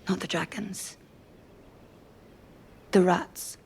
Not the dragons. The rats.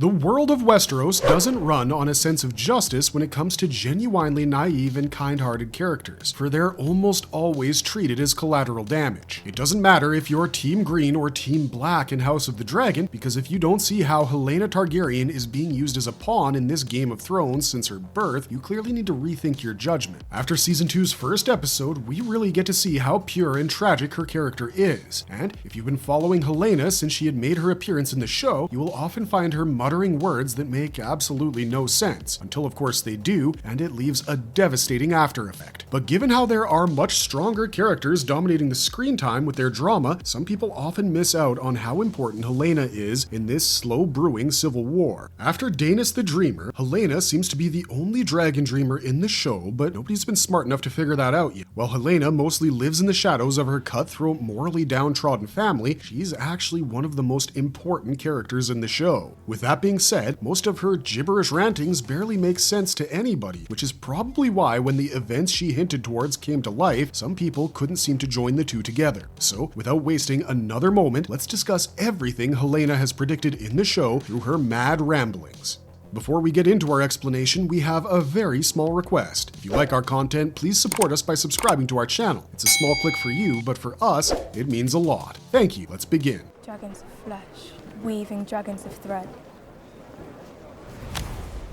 The world of Westeros doesn't run on a sense of justice when it comes to genuinely naive and kind-hearted characters, for they're almost always treated as collateral damage. It doesn't matter if you're Team Green or Team Black in House of the Dragon, because if you don't see how Helena Targaryen is being used as a pawn in this Game of Thrones since her birth, you clearly need to rethink your judgment. After Season 2's first episode, we really get to see how pure and tragic her character is, and if you've been following Helaena since she had made her appearance in the show, you will often find her muttering words that make absolutely no sense, until of course they do, and it leaves a devastating after effect. But given how there are much stronger characters dominating the screen time with their drama, some people often miss out on how important Helaena is in this slow brewing civil war. After Daenerys the Dreamer, Helaena seems to be the only dragon dreamer in the show, but nobody's been smart enough to figure that out yet. While Helaena mostly lives in the shadows of her cutthroat, morally downtrodden family, she's actually one of the most important characters in the show. With that being said, most of her gibberish rantings barely make sense to anybody, which is probably why when the events she hinted towards came to life, some people couldn't seem to join the two together. So, without wasting another moment, let's discuss everything Helaena has predicted in the show through her mad ramblings. Before we get into our explanation, we have a very small request. If you like our content, please support us by subscribing to our channel. It's a small click for you, but for us, it means a lot. Thank you. Let's begin. Dragons of flesh, weaving dragons of thread.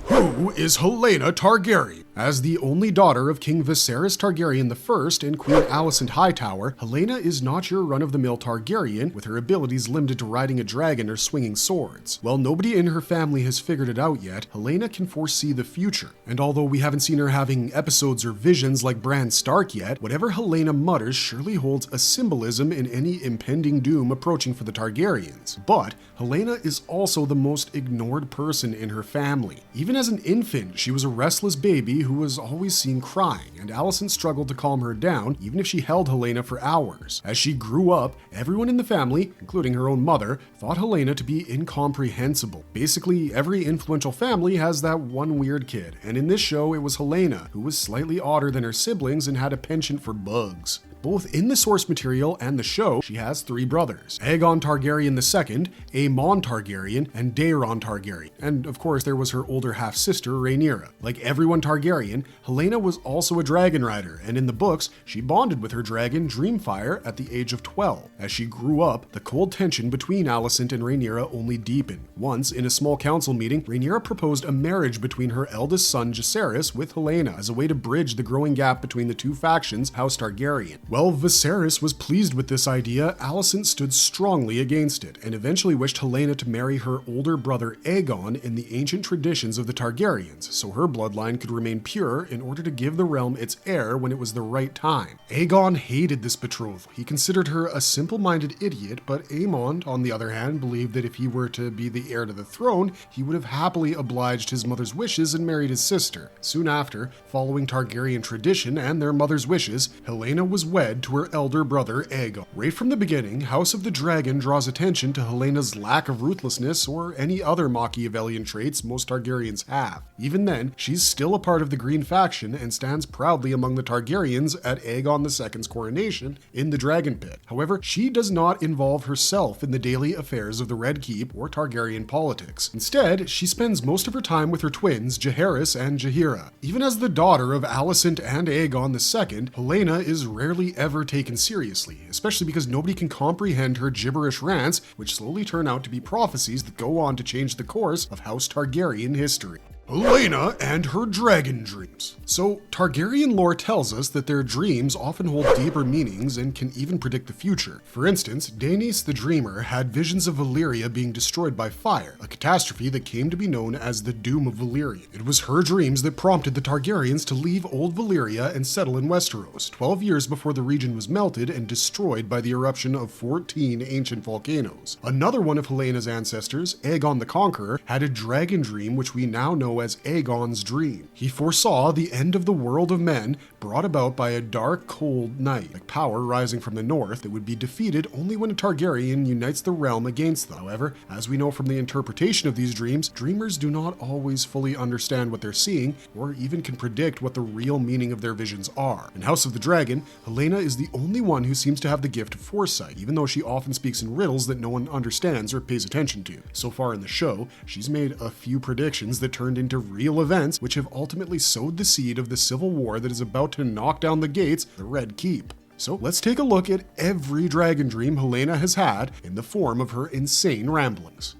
Who is Helena Targaryan? As the only daughter of King Viserys Targaryen I and Queen Alicent Hightower, Helaena is not your run-of-the-mill Targaryen with her abilities limited to riding a dragon or swinging swords. While nobody in her family has figured it out yet, Helaena can foresee the future. And although we haven't seen her having episodes or visions like Bran Stark yet, whatever Helaena mutters surely holds a symbolism in any impending doom approaching for the Targaryens. But Helaena is also the most ignored person in her family. Even as an infant, she was a restless baby who was always seen crying, and Alicent struggled to calm her down even if she held Helaena for hours. As she grew up, everyone in the family, including her own mother, thought Helaena to be incomprehensible. Basically, every influential family has that one weird kid, and in this show it was Helaena, who was slightly odder than her siblings and had a penchant for bugs. Both in the source material and the show, she has three brothers: Aegon Targaryen II, Aemon Targaryen, and Daeron Targaryen. And of course, there was her older half-sister, Rhaenyra. Like everyone Targaryen, Helaena was also a dragon rider, and in the books, she bonded with her dragon, Dreamfire, at the age of 12. As she grew up, the cold tension between Alicent and Rhaenyra only deepened. Once, in a small council meeting, Rhaenyra proposed a marriage between her eldest son, Jacaerys, with Helaena as a way to bridge the growing gap between the two factions, House Targaryen. While Viserys was pleased with this idea, Alicent stood strongly against it, and eventually wished Helaena to marry her older brother Aegon in the ancient traditions of the Targaryens, so her bloodline could remain pure in order to give the realm its heir when it was the right time. Aegon hated this betrothal. He considered her a simple-minded idiot, but Aemon, on the other hand, believed that if he were to be the heir to the throne, he would have happily obliged his mother's wishes and married his sister. Soon after, following Targaryen tradition and their mother's wishes, Helaena was wed to her elder brother Aegon. Right from the beginning, House of the Dragon draws attention to Helena's lack of ruthlessness or any other Machiavellian traits most Targaryens have. Even then, she's still a part of the Green faction and stands proudly among the Targaryens at Aegon II's coronation in the Dragon Pit. However, she does not involve herself in the daily affairs of the Red Keep or Targaryen politics. Instead, she spends most of her time with her twins, Jaehaerys and Jaehaera. Even as the daughter of Alicent and Aegon II, Helaena is rarely ever taken seriously, especially because nobody can comprehend her gibberish rants, which slowly turn out to be prophecies that go on to change the course of House Targaryen history. Helaena and her dragon dreams. So, Targaryen lore tells us that their dreams often hold deeper meanings and can even predict the future. For instance, Daenerys the Dreamer had visions of Valyria being destroyed by fire, a catastrophe that came to be known as the Doom of Valyria. It was her dreams that prompted the Targaryens to leave old Valyria and settle in Westeros, 12 years before the region was melted and destroyed by the eruption of 14 ancient volcanoes. Another one of Helena's ancestors, Aegon the Conqueror, had a dragon dream which we now know as Aegon's Dream. He foresaw the end of the world of men, brought about by a dark, cold night, like power rising from the north that would be defeated only when a Targaryen unites the realm against them. However, as we know from the interpretation of these dreams, dreamers do not always fully understand what they're seeing, or even can predict what the real meaning of their visions are. In House of the Dragon, Helaena is the only one who seems to have the gift of foresight, even though she often speaks in riddles that no one understands or pays attention to. So far in the show, she's made a few predictions that turned into real events, which have ultimately sowed the seed of the civil war that is about to knock down the gates of the Red Keep. So let's take a look at every dragon dream Helaena has had in the form of her insane ramblings.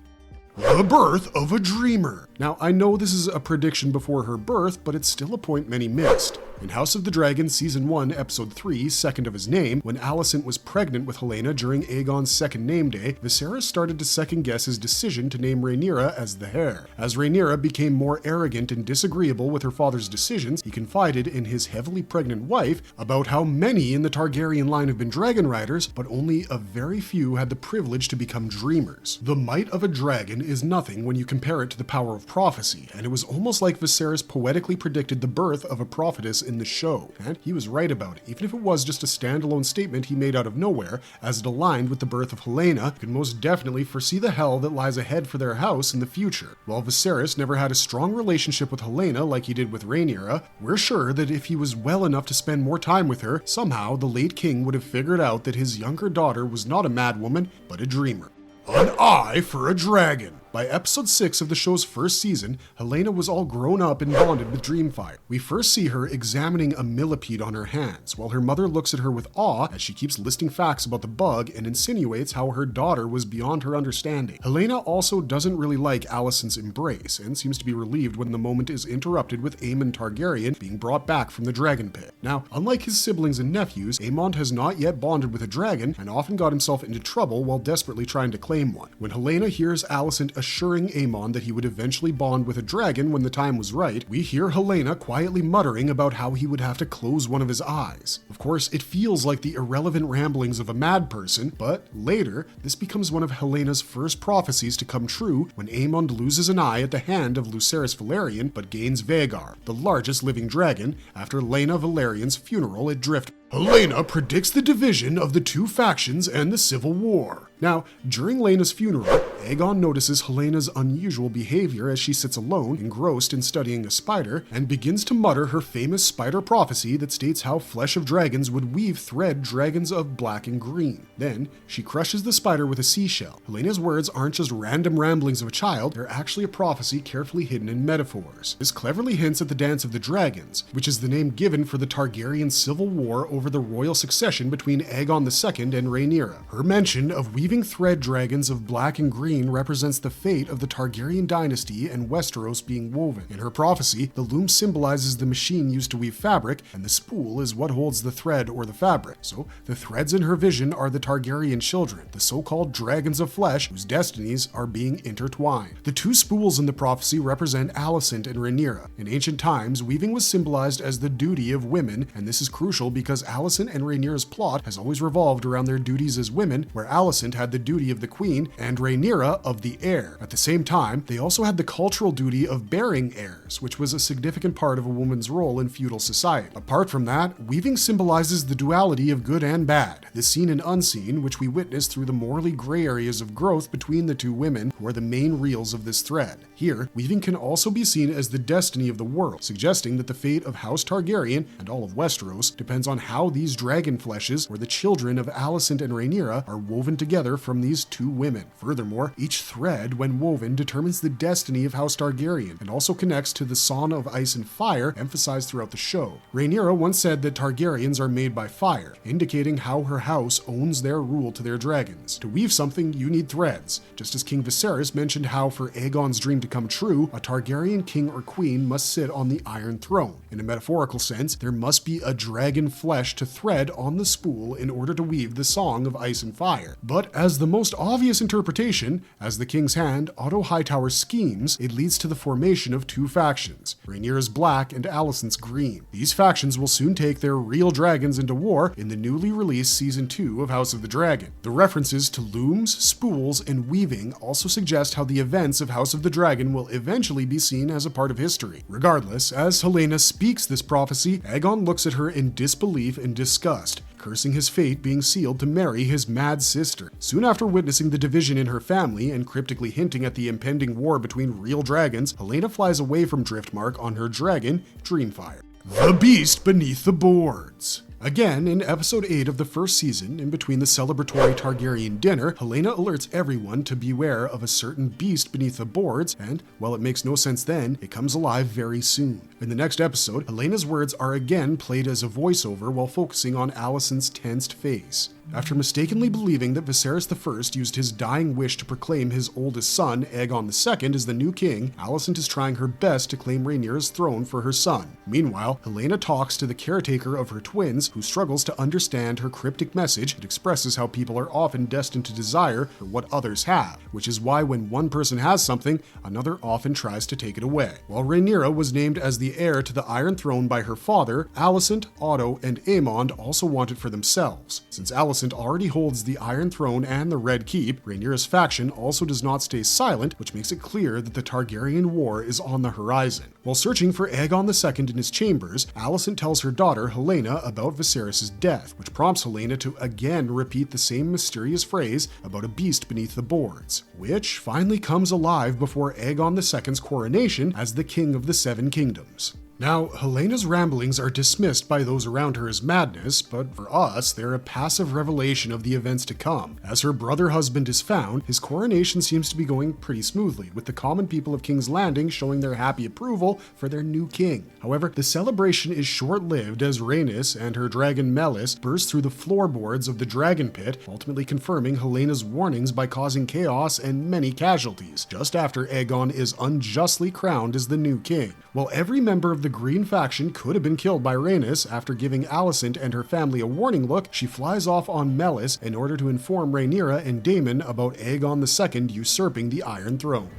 The birth of a dreamer. Now, I know this is a prediction before her birth, but it's still a point many missed. In House of the Dragon Season 1, Episode 3, Second of His Name, when Alicent was pregnant with Helaena during Aegon's second name day, Viserys started to second-guess his decision to name Rhaenyra as the heir. As Rhaenyra became more arrogant and disagreeable with her father's decisions, he confided in his heavily pregnant wife about how many in the Targaryen line have been dragon riders, but only a very few had the privilege to become dreamers. The might of a dragon is nothing when you compare it to the power of prophecy, and it was almost like Viserys poetically predicted the birth of a prophetess in the show, and he was right about it. Even if it was just a standalone statement he made out of nowhere, as it aligned with the birth of Helaena, you can most definitely foresee the hell that lies ahead for their house in the future. While Viserys never had a strong relationship with Helaena like he did with Rhaenyra, we're sure that if he was well enough to spend more time with her, somehow the late king would have figured out that his younger daughter was not a madwoman, but a dreamer. An eye for a dragon. By episode 6 of the show's first season, Helaena was all grown up and bonded with Dreamfire. We first see her examining a millipede on her hands, while her mother looks at her with awe as she keeps listing facts about the bug and insinuates how her daughter was beyond her understanding. Helaena also doesn't really like Alicent's embrace, and seems to be relieved when the moment is interrupted with Aemon Targaryan being brought back from the dragon pit. Now, unlike his siblings and nephews, Aemon has not yet bonded with a dragon, and often got himself into trouble while desperately trying to claim one. When Helaena hears Alicent assuring Aemon that he would eventually bond with a dragon when the time was right, we hear Helaena quietly muttering about how he would have to close one of his eyes. Of course, it feels like the irrelevant ramblings of a mad person, but later, this becomes one of Helena's first prophecies to come true when Aemon loses an eye at the hand of Lucerys Velaryon, but gains Vhagar, the largest living dragon, after Laena Valyrian's funeral at Drift. Helaena predicts the division of the two factions and the civil war. Now, during Laena's funeral, Aegon notices Helena's unusual behavior as she sits alone, engrossed in studying a spider, and begins to mutter her famous spider prophecy that states how flesh of dragons would weave thread dragons of black and green. Then, she crushes the spider with a seashell. Helena's words aren't just random ramblings of a child, they're actually a prophecy carefully hidden in metaphors. This cleverly hints at the Dance of the Dragons, which is the name given for the Targaryen civil war over the royal succession between Aegon II and Rhaenyra. Her mention of weaving thread dragons of black and green represents the fate of the Targaryen dynasty and Westeros being woven. In her prophecy, the loom symbolizes the machine used to weave fabric, and the spool is what holds the thread or the fabric. So, the threads in her vision are the Targaryen children, the so-called dragons of flesh, whose destinies are being intertwined. The two spools in the prophecy represent Alicent and Rhaenyra. In ancient times, weaving was symbolized as the duty of women, and this is crucial because Alicent and Rhaenyra's plot has always revolved around their duties as women, where Alicent had the duty of the queen and Rhaenyra of the heir. At the same time, they also had the cultural duty of bearing heirs, which was a significant part of a woman's role in feudal society. Apart from that, weaving symbolizes the duality of good and bad, the seen and unseen, which we witness through the morally gray areas of growth between the two women who are the main reels of this thread. Here, weaving can also be seen as the destiny of the world, suggesting that the fate of House Targaryen and all of Westeros depends on how these dragon fleshes, or the children of Alicent and Rhaenyra, are woven together from these two women. Furthermore, each thread, when woven, determines the destiny of House Targaryen, and also connects to the Song of Ice and Fire emphasized throughout the show. Rhaenyra once said that Targaryens are made by fire, indicating how her house owns their rule to their dragons. To weave something, you need threads, just as King Viserys mentioned how for Aegon's dream to come true, a Targaryen king or queen must sit on the Iron Throne. In a metaphorical sense, there must be a dragon flesh to thread on the spool in order to weave the Song of Ice and Fire. But as the most obvious interpretation, as the King's Hand, Otto Hightower schemes, it leads to the formation of two factions, Rhaenyra's Black and Alicent's Green. These factions will soon take their real dragons into war in the newly released Season 2 of House of the Dragon. The references to looms, spools, and weaving also suggest how the events of House of the Dragon will eventually be seen as a part of history. Regardless, as Helaena speaks this prophecy, Aegon looks at her in disbelief and disgust, cursing his fate being sealed to marry his mad sister. Soon after witnessing the division in her family and cryptically hinting at the impending war between real dragons, Helaena flies away from Driftmark on her dragon, Dreamfire. The Beast Beneath the Boards. Again, in episode 8 of the first season, in between the celebratory Targaryen dinner, Helaena alerts everyone to beware of a certain beast beneath the boards, and, while it makes no sense then, it comes alive very soon. In the next episode, Helena's words are again played as a voiceover while focusing on Alicent's tensed face. After mistakenly believing that Viserys I used his dying wish to proclaim his oldest son, Aegon II, as the new king, Alicent is trying her best to claim Rhaenyra's throne for her son. Meanwhile, Helaena talks to the caretaker of her twins, who struggles to understand her cryptic message and expresses how people are often destined to desire for what others have, which is why when one person has something, another often tries to take it away. While Rhaenyra was named as the heir to the Iron Throne by her father, Alicent, Otto, and Aemond also want it for themselves. Since Alicent already holds the Iron Throne and the Red Keep, Rhaenyra's faction also does not stay silent, which makes it clear that the Targaryen war is on the horizon. While searching for Aegon II in his chambers, Alicent tells her daughter Helaena about Viserys' death, which prompts Helaena to again repeat the same mysterious phrase about a beast beneath the boards, which finally comes alive before Aegon II's coronation as the King of the Seven Kingdoms. Now, Helena's ramblings are dismissed by those around her as madness, but for us, they're a passive revelation of the events to come. As her brother husband is found, his coronation seems to be going pretty smoothly, with the common people of King's Landing showing their happy approval for their new king. However, the celebration is short-lived as Rhaenys and her dragon Melis burst through the floorboards of the dragon pit, ultimately confirming Helena's warnings by causing chaos and many casualties, just after Aegon is unjustly crowned as the new king. While every member of the Green faction could have been killed by Rhaenys, after giving Alicent and her family a warning look, she flies off on Melis in order to inform Rhaenyra and Daemon about Aegon II usurping the Iron Throne.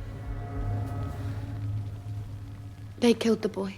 They killed the boy.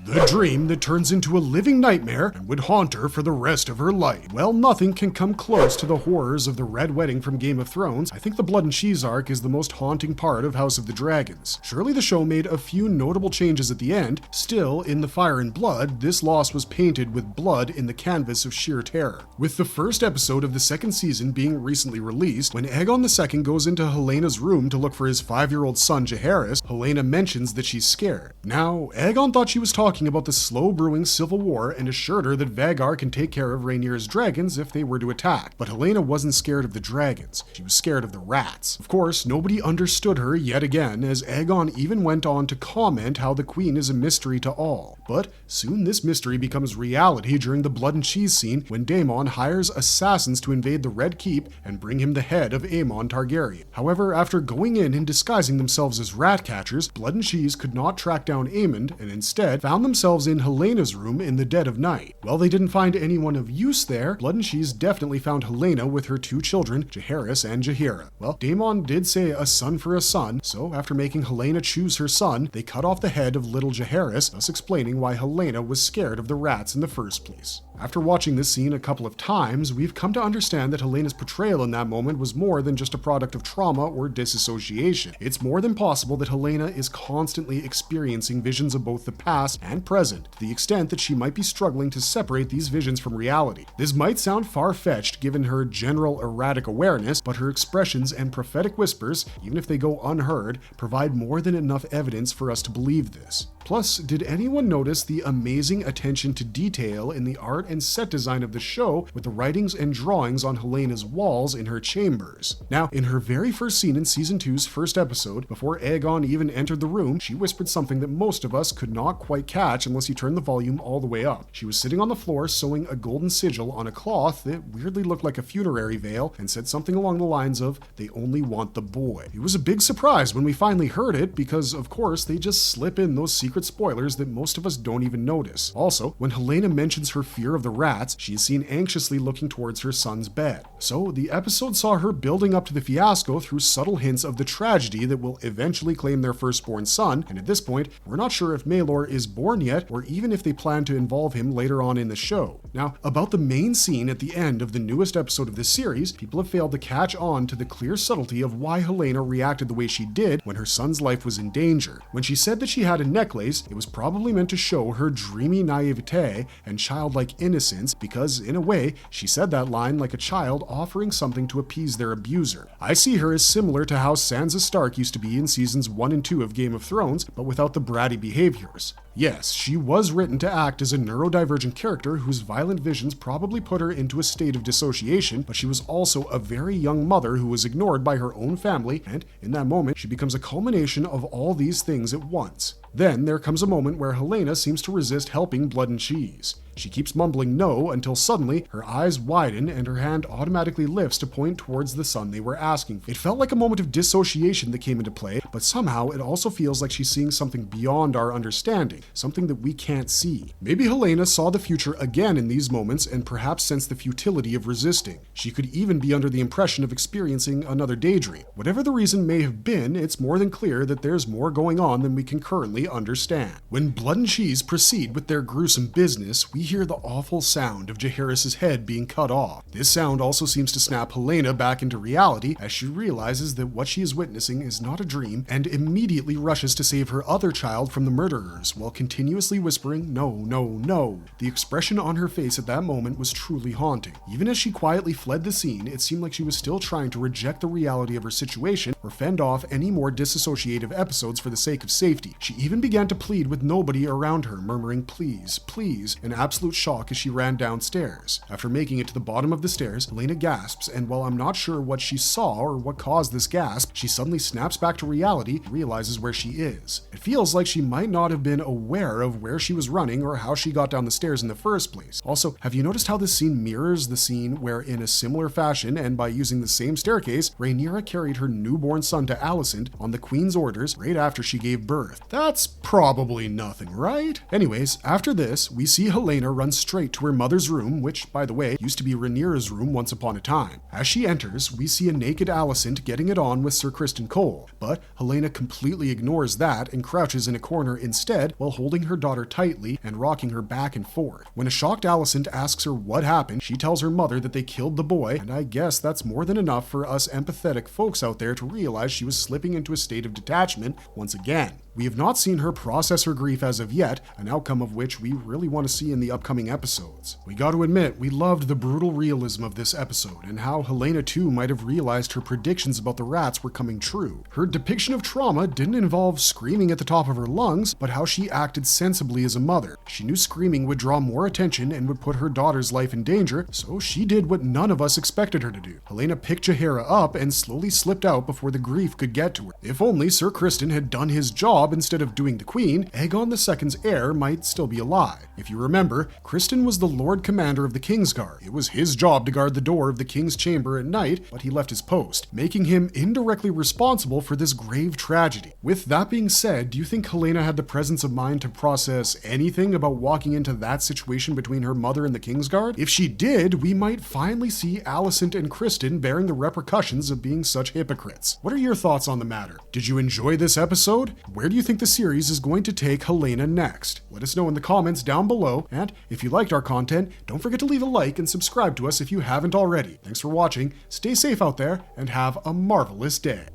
The dream that turns into a living nightmare and would haunt her for the rest of her life. Well, nothing can come close to the horrors of the Red Wedding from Game of Thrones. I think the Blood and Cheese arc is the most haunting part of House of the Dragons. Surely the show made a few notable changes at the end. Still, in the Fire and Blood, this loss was painted with blood in the canvas of sheer terror. With the first episode of the second season being recently released, when Aegon II goes into Helena's room to look for his 5-year-old son Jaehaerys, Helaena mentions that she's scared. Now, Aegon thought she was talking about the slow brewing civil war and assured her that Vhagar can take care of Rhaenyra's dragons if they were to attack. But Helaena wasn't scared of the dragons, she was scared of the rats. Of course, nobody understood her yet again, as Aegon even went on to comment how the queen is a mystery to all. But soon this mystery becomes reality during the Blood and Cheese scene when Daemon hires assassins to invade the Red Keep and bring him the head of Aemon Targaryen. However, after going in and disguising themselves as rat catchers, Blood and Cheese could not track down Aemond and instead found themselves in Helena's room in the dead of night. While they didn't find anyone of use there, Blood and Cheese definitely found Helaena with her 2 children, Jaehaerys and Jaehaera. Well, Daemon did say a son for a son, so after making Helaena choose her son, they cut off the head of little Jaehaerys, thus explaining why Helaena was scared of the rats in the first place. After watching this scene a couple of times, we've come to understand that Helena's portrayal in that moment was more than just a product of trauma or disassociation. It's more than possible that Helaena is constantly experiencing visions of both the past and present, to the extent that she might be struggling to separate these visions from reality. This might sound far-fetched given her general erratic awareness, but her expressions and prophetic whispers, even if they go unheard, provide more than enough evidence for us to believe this. Plus, did anyone notice the amazing attention to detail in the art and set design of the show with the writings and drawings on Helena's walls in her chambers? Now, in her very first scene in Season 2's first episode, before Aegon even entered the room, she whispered something that most of us could not quite catch unless you turn the volume all the way up. She was sitting on the floor sewing a golden sigil on a cloth that weirdly looked like a funerary veil and said something along the lines of, "They only want the boy." It was a big surprise when we finally heard it because, of course, they just slip in those secret spoilers that most of us don't even notice. Also, when Helena mentions her fear of the rats, she is seen anxiously looking towards her son's bed. So the episode saw her building up to the fiasco through subtle hints of the tragedy that will eventually claim their firstborn son, and at this point, we're not sure if Maelor is born yet or even if they plan to involve him later on in the show. Now, about the main scene at the end of the newest episode of this series, people have failed to catch on to the clear subtlety of why Helena reacted the way she did when her son's life was in danger. When she said that she had a necklace, it was probably meant to show her dreamy naivete and childlike innocence because, in a way, she said that line like a child offering something to appease their abuser. I see her as similar to how Sansa Stark used to be in seasons 1 and 2 of Game of Thrones, but without the bratty behaviors. Yes, she was written to act as a neurodivergent character whose violent visions probably put her into a state of dissociation, but she was also a very young mother who was ignored by her own family, and in that moment, she becomes a culmination of all these things at once. Then there comes a moment where Helena seems to resist helping Blood and Cheese. She keeps mumbling no until suddenly her eyes widen and her hand automatically lifts to point towards the son they were asking for. It felt like a moment of dissociation that came into play, but somehow it also feels like she's seeing something beyond our understanding, something that we can't see. Maybe Helena saw the future again in these moments and perhaps sensed the futility of resisting. She could even be under the impression of experiencing another daydream. Whatever the reason may have been, it's more than clear that there's more going on than we can currently understand. When Blood and Cheese proceed with their gruesome business, we hear the awful sound of Jaehaerys' head being cut off. This sound also seems to snap Helena back into reality as she realizes that what she is witnessing is not a dream and immediately rushes to save her other child from the murderers while continuously whispering, "No, no, no." The expression on her face at that moment was truly haunting. Even as she quietly fled the scene, it seemed like she was still trying to reject the reality of her situation or fend off any more disassociative episodes for the sake of safety. She even began to plead with nobody around her, murmuring, "Please, please," in absolute shock as she ran downstairs. After making it to the bottom of the stairs, Helena gasps, and while I'm not sure what she saw or what caused this gasp, she suddenly snaps back to reality and realizes where she is. It feels like she might not have been aware of where she was running or how she got down the stairs in the first place. Also, have you noticed how this scene mirrors the scene where, in a similar fashion and by using the same staircase, Rhaenyra carried her newborn son to Alicent on the Queen's orders right after she gave birth? That's probably nothing, right? Anyways, after this, we see Helena run straight to her mother's room, which, by the way, used to be Rhaenyra's room once upon a time. As she enters, we see a naked Alicent getting it on with Sir Criston Cole, but Helena completely ignores that and crouches in a corner instead while holding her daughter tightly and rocking her back and forth. When a shocked Alicent asks her what happened, she tells her mother that they killed the boy, and I guess that's more than enough for us empathetic folks out there to realize she was slipping into a state of detachment once again. We have not seen her process her grief as of yet, an outcome of which we really want to see in the upcoming episodes. We got to admit, we loved the brutal realism of this episode, and how Helena too might have realized her predictions about the rats were coming true. Her depiction of trauma didn't involve screaming at the top of her lungs, but how she acted sensibly as a mother. She knew screaming would draw more attention and would put her daughter's life in danger, so she did what none of us expected her to do. Helena picked Jaehaera up and slowly slipped out before the grief could get to her. If only Sir Criston had done his job instead of doing the Queen, Aegon II's heir might still be alive. If you remember, Criston was the Lord Commander of the Kingsguard. It was his job to guard the door of the King's chamber at night, but he left his post, making him indirectly responsible for this grave tragedy. With that being said, do you think Helena had the presence of mind to process anything about walking into that situation between her mother and the Kingsguard? If she did, we might finally see Alicent and Criston bearing the repercussions of being such hypocrites. What are your thoughts on the matter? Did you enjoy this episode? Where do you think the series is going to take Helena next? Let us know in the comments down below, and if you liked our content, don't forget to leave a like and subscribe to us if you haven't already. Thanks for watching, stay safe out there, and have a marvelous day.